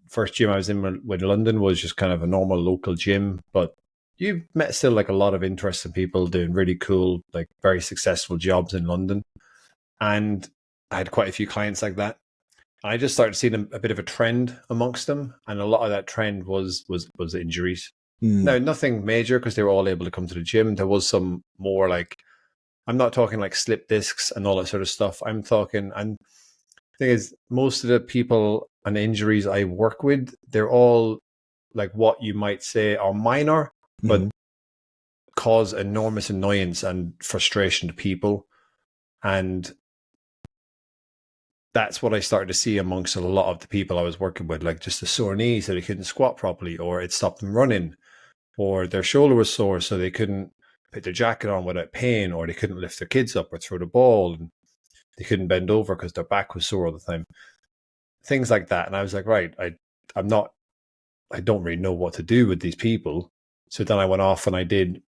first gym I was in with London was just kind of a normal local gym, but you met still like a lot of interesting people doing really cool, like very successful jobs in London. And I had quite a few clients like that. And I just started seeing a bit of a trend amongst them. And a lot of that trend was injuries. Now, nothing major because they were all able to come to the gym. There was some more like, I'm not talking like slip discs and all that sort of stuff. I'm talking, and the thing is, most of the people and injuries I work with, they're all like what you might say are minor, but cause enormous annoyance and frustration to people. And that's what I started to see amongst a lot of the people I was working with, like just a sore knee so they couldn't squat properly, or it stopped them running, or their shoulder was sore so they couldn't put their jacket on without pain, or they couldn't lift their kids up or throw the ball, and they couldn't bend over because their back was sore all the time. Things like that. And I was like, right, I don't really know what to do with these people. So then I went off and I did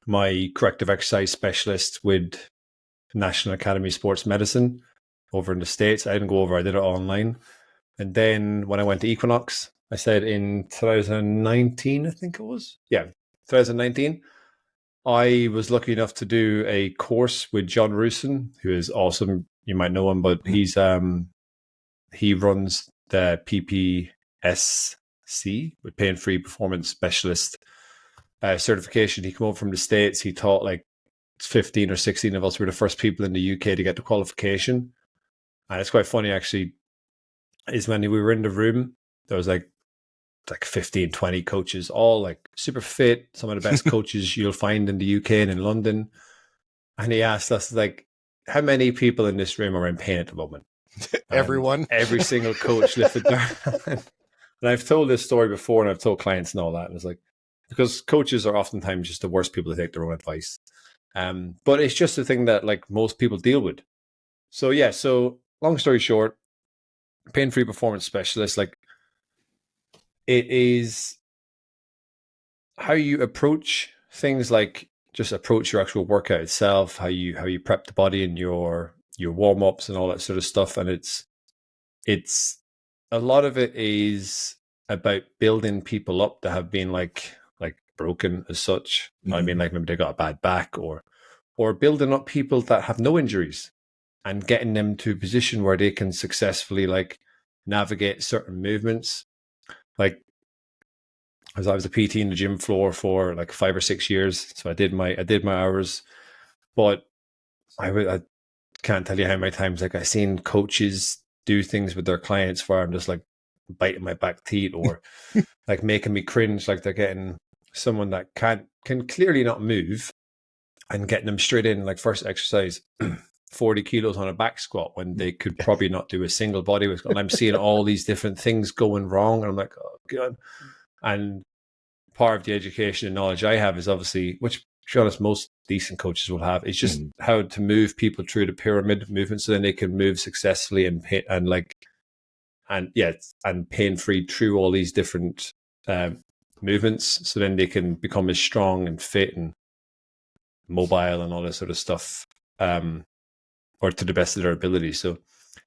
my corrective exercise specialist with National Academy of Sports Medicine over in the States. I didn't go over, I did it online. And then when I went to Equinox, I said in 2019, I think it was. Yeah, 2019. I was lucky enough to do a course with John Rusin, who is awesome. You might know him, but he runs the PPSC, with Pain Free Performance Specialist certification. He came over from the States. He taught like 15 or 16 of us. We were the first people in the UK to get the qualification. And it's quite funny, actually, is when we were in the room, there was like like 15, 20 coaches, all like super fit, some of the best coaches you'll find in the UK and in London. And he asked us, like, how many people in this room are in pain at the moment? Everyone. Every single coach lifted their hand. And I've told this story before, and I've told clients and all that. And it's like, because coaches are oftentimes just the worst people to take their own advice. But it's just a thing that like most people deal with. So yeah, so long story short, pain-free performance specialist, like it is how you approach things, like just approach your actual workout itself, how you prep the body and your warm-ups and all that sort of stuff. And it's a lot of it is about building people up that have been like broken as such. Mm-hmm. I mean, like maybe they got a bad back, or building up people that have no injuries and getting them to a position where they can successfully like navigate certain movements. Like, as I was a PT in the gym floor for like 5 or 6 years, so I did my hours, but I can't tell you how many times like I've seen coaches do things with their clients where I'm just like biting my back teeth, or like making me cringe, like they're getting someone that can clearly not move and getting them straight in, like first exercise 40 kilos on a back squat when they could probably not do a single body weight. And I'm seeing all these different things going wrong, and I'm like, oh god. And part of the education and knowledge I have is obviously, which to be honest most decent coaches will have, is just how to move people through the pyramid movement so then they can move successfully and pain-free through all these different movements, so then they can become as strong and fit and mobile and all this sort of stuff, or to the best of their ability. So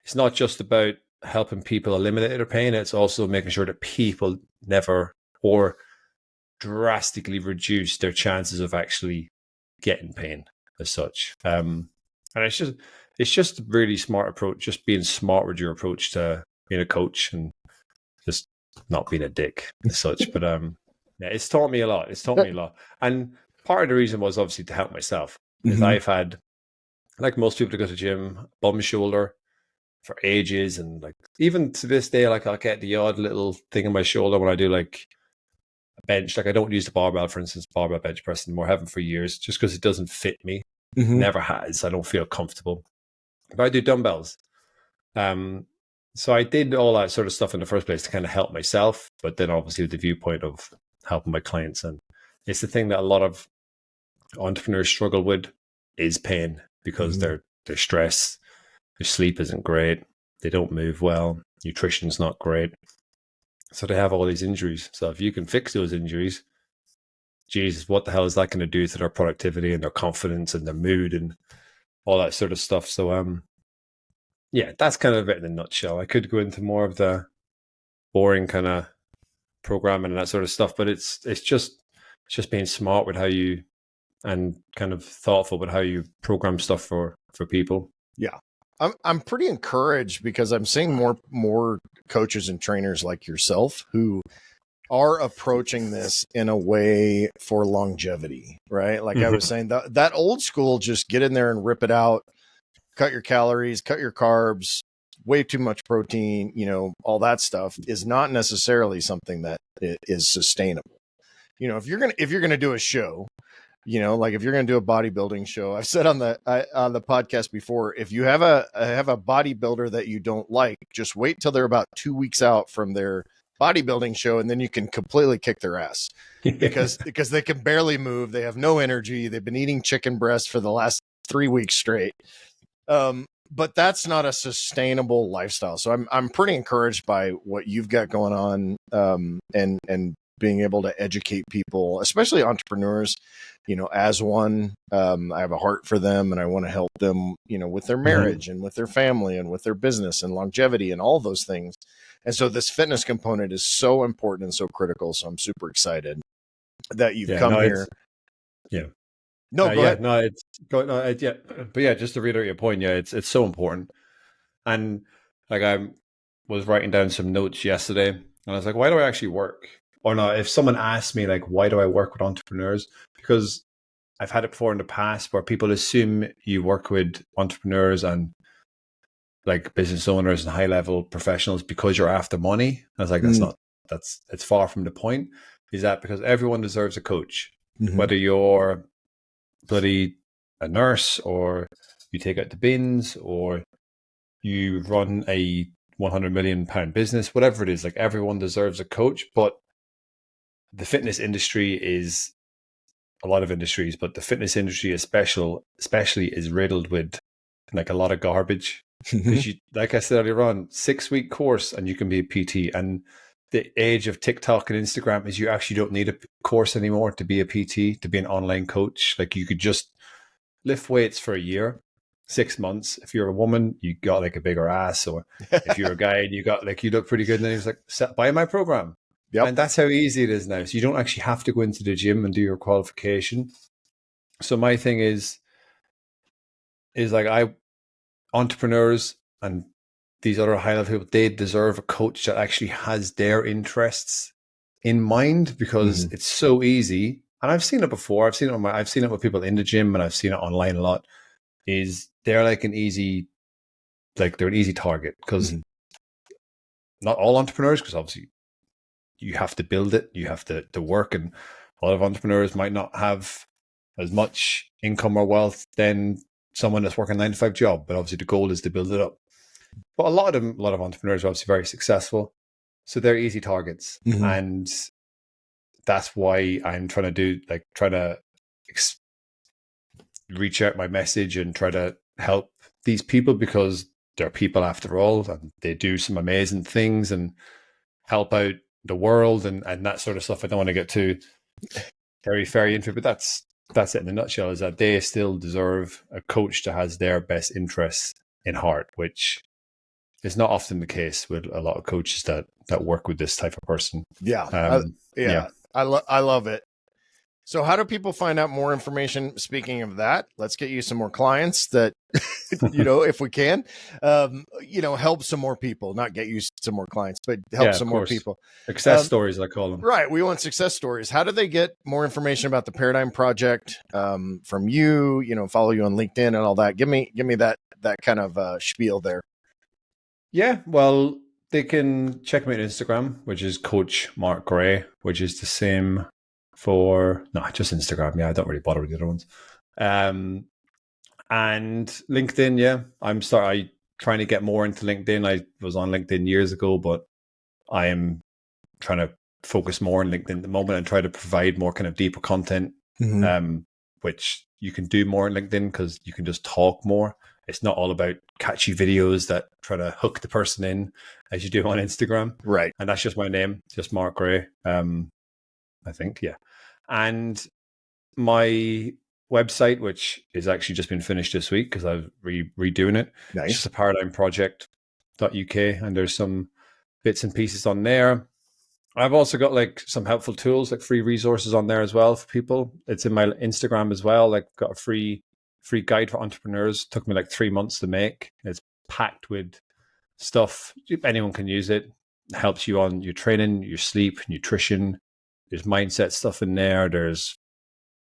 it's not just about helping people eliminate their pain, it's also making sure that people never or drastically reduce their chances of actually getting pain as such. And it's just a really smart approach, just being smart with your approach to being a coach and just not being a dick as such. But yeah, it's taught me a lot. And part of the reason was obviously to help myself, because I've had, like most people that go to the gym, bum shoulder for ages, and like even to this day, like I'll get the odd little thing in my shoulder when I do like a bench. Like I don't use the barbell, for instance, barbell bench press anymore. I haven't for years, just because it doesn't fit me. Never has. I don't feel comfortable. But I do dumbbells. So I did all that sort of stuff in the first place to kind of help myself, but then obviously with the viewpoint of helping my clients. And it's the thing that a lot of entrepreneurs struggle with is pain, because they're stressed, their sleep isn't great, they don't move well, nutrition's not great, so they have all these injuries. So if you can fix those injuries, Jesus, what the hell is that going to do to their productivity and their confidence and their mood and all that sort of stuff? So yeah, that's kind of it in a nutshell. I could go into more of the boring kind of programming and that sort of stuff, but it's just being smart with how you, and kind of thoughtful with how you program stuff for people. Yeah. I'm pretty encouraged because I'm seeing more coaches and trainers like yourself who are approaching this in a way for longevity, right? Like I was saying, that old school, just get in there and rip it out, cut your calories, cut your carbs, way too much protein, all that stuff is not necessarily something that is sustainable. If you're going to do a show, like if you're going to do a bodybuilding show, I've said on the podcast before, if you have a bodybuilder that you don't like, just wait till they're about 2 weeks out from their bodybuilding show, and then you can completely kick their ass because they can barely move. They have no energy. They've been eating chicken breast for the last 3 weeks straight. But that's not a sustainable lifestyle. So I'm pretty encouraged by what you've got going on, and being able to educate people, especially entrepreneurs, as one. I have a heart for them, and I want to help them, with their marriage and with their family and with their business and longevity and all those things. And so this fitness component is so important and so critical. So I'm super excited that you've come here. Yeah. No, go ahead. But yeah, just to reiterate your point, it's so important. And like I was writing down some notes yesterday, and I was like, why do I actually work? Or not, if someone asks me like, why do I work with entrepreneurs? Because I've had it before in the past where people assume you work with entrepreneurs and like business owners and high level professionals because you're after money. I was like, it's far from the point, is that because everyone deserves a coach, Mhm. whether you're bloody a nurse or you take out the bins or you run a 100 million pound business, whatever it is, like everyone deserves a coach. But the fitness industry is a lot of industries, but the fitness industry especially is riddled with like a lot of garbage. Because you, like I said earlier on, 6-week course and you can be a PT. And the age of TikTok and Instagram is you actually don't need a course anymore to be a PT, to be an online coach. Like you could just lift weights for a year, 6 months. If you're a woman, you got like a bigger ass, or if you're a guy and you got like, you look pretty good, and then he was like, buy my program. Yep. And that's how easy it is now. So you don't actually have to go into the gym and do your qualification. So my thing is like entrepreneurs and these other high level people, they deserve a coach that actually has their interests in mind, because it's so easy. And I've seen it before. I've seen it with people in the gym, and I've seen it online a lot. Is they're like they're an easy target, because not all entrepreneurs, because obviously you have to build it, you have to work, and a lot of entrepreneurs might not have as much income or wealth than someone that's working a 9-to-5 job, but obviously the goal is to build it up. But a lot of entrepreneurs are obviously very successful, so they're easy targets, and that's why I'm trying to reach out my message and try to help these people, because they're people after all, and they do some amazing things and help out the world and that sort of stuff. I don't want to get too very into it, but that's it in a nutshell, is that they still deserve a coach that has their best interests in heart, which is not often the case with a lot of coaches that work with this type of person. I love it. So how do people find out more information? Speaking of that, let's get you some more clients that, if we can, help some more people, not get you some more clients, but help some more people. Success stories, I call them. Right. We want success stories. How do they get more information about the Paradigm Project from you, follow you on LinkedIn and all that? Give me that kind of spiel there. Yeah. Well, they can check me on Instagram, which is Coach Mark Gray, which is the same for just Instagram. Yeah, I don't really bother with the other ones. And LinkedIn, yeah, I'm trying to get more into LinkedIn. I was on LinkedIn years ago, but I am trying to focus more on LinkedIn at the moment and try to provide more kind of deeper content, which you can do more on LinkedIn because you can just talk more. It's not all about catchy videos that try to hook the person in as you do on Instagram. Right. And that's just my name, just Mark Gray. I think, yeah. And my website, which is actually just been finished this week because I've redoing it. Nice. It's just a paradigmproject.uk, and there's some bits and pieces on there. I've also got like some helpful tools, like free resources on there as well for people. It's in my Instagram as well. Like got a free guide for entrepreneurs. It took me like 3 months to make. It's packed with stuff. Anyone can use it. It helps you on your training, your sleep, nutrition. There's mindset stuff in there. There's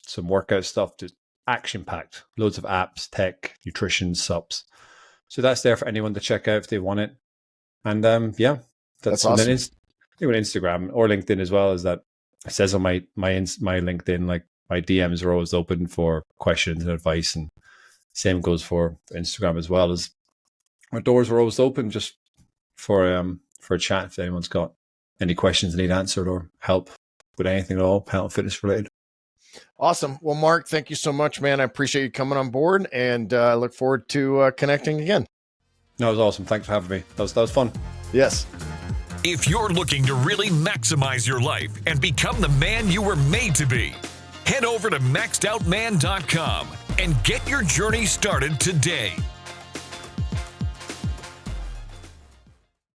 some workout stuff. Just action packed. Loads of apps, tech, nutrition, subs. So that's there for anyone to check out if they want it. And that's awesome. And then Instagram or LinkedIn as well, is that it says on my LinkedIn, like my DMs are always open for questions and advice, and same goes for Instagram as well. As our doors are always open just for a chat if anyone's got any questions they need answered or help with anything at all, health and fitness related. Awesome. Well, Mark, thank you so much, man. I appreciate you coming on board, and I look forward to connecting again. No, it was awesome. Thanks for having me. That was fun. Yes. If you're looking to really maximize your life and become the man you were made to be, head over to maxedoutman.com and get your journey started today.